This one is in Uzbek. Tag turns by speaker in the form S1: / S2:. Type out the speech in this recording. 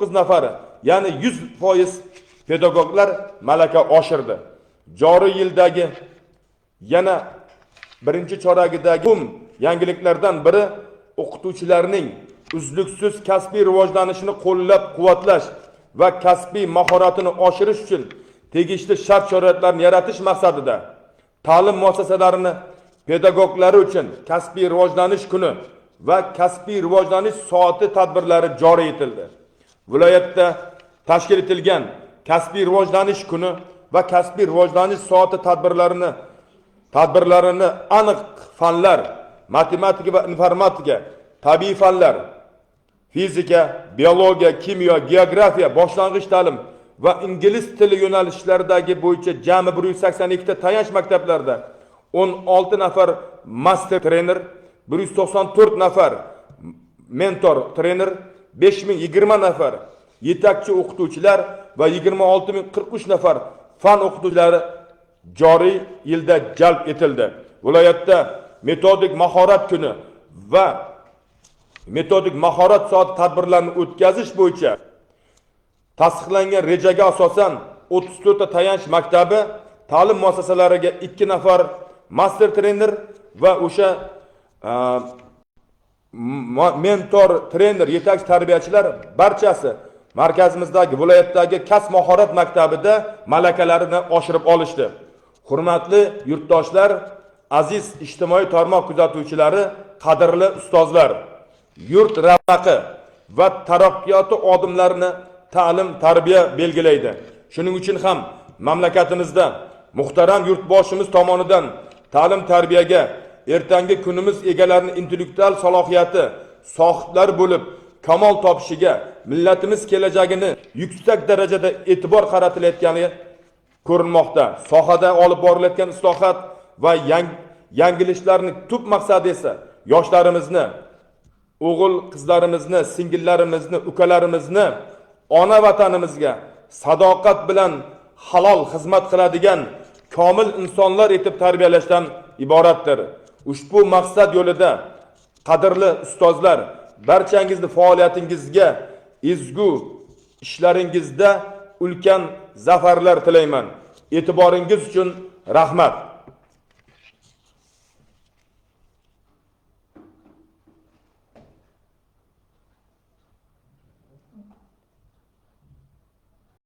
S1: 9 nafari, ya'ni 100% pedagoglar malaka oshirdi. Joriy yildagi yana birinchi choragidagi yangiliklardan biri o'qituvchilarning uzluksiz kasbiy rivojlanishini qo'llab-quvvatlash va kasbiy mahoratini oshirish uchun tegishli shart-sharoitlarni yaratish maqsadida ta'lim muassasalarini pedagoglari uchun kasbiy rivojlanish kuni va kasbiy rivojlanish soati tadbirlari joriy etildi. Viloyatda tashkil etilgan kasbiy rivojlanish kuni va kasbiy rivojlanish soati tadbirlarini aniq fanlar, matematika va informatika, tabiiy fanlar, fizika, biologiya, kimyo, geografiya, boshlang'ich ta'lim va ingliz tili yo'nalishlaridagi bo'yicha jami 182 ta tayanch maktablarda 16 nafar master trener, 194 nafar mentor trener, 5020 nafar yetakchi o'qituvchilar va 26043 nafar fan o'qituvchilari joriy yilda jalb etildi. Viloyatda metodik mahorat kuni va metodik mahorat soat tadbirlarini o'tkazish bo'yicha tasdiqlangan rejaga asosan 34 ta tayanch maktabi ta'lim muassasalariga 2 nafar master trener va o'sha mentor trener yetakchi tarbiyachilar barchasi markazimizdagi viloyatdagi kasb mahorat maktabida malakalarini oshirib olishdi. Hurmatli yurtdoshlar, aziz ijtimoiy tarmoq kuzatuvchilari, qadrli ustozlar, yurt ravnaqi va taraqqiyoti odimlarini ta'lim tarbiya belgilaydi. Shuning uchun ham mamlakatimizda muhtaram yurtboshimiz tomonidan ta'lim tarbiyaga ertangi kunimiz egalarining intellektual salohiyati sohiblar bo'lib kamol topishiga, millatimiz kelajagini yuksak darajada e'tibor qaratilayotgani ko'rinmoqda. Sohada olib borilayotgan islohot va yangiliklarning tub maqsadi esa yoshlarimizni, o'g'il qizlarimizni, singillarimizni, ukalarimizni ona vatanimizga sadoqat bilan halol xizmat qiladigan komil insonlar etib tarbiyalashdan iboratdir. Ushbu maqsad yo'lida qadrli ustozlar, barchangizni faoliyatingizga, ezgu ishlaringizda ulkan zafarlar tilayman. E'tiboringiz uchun rahmat.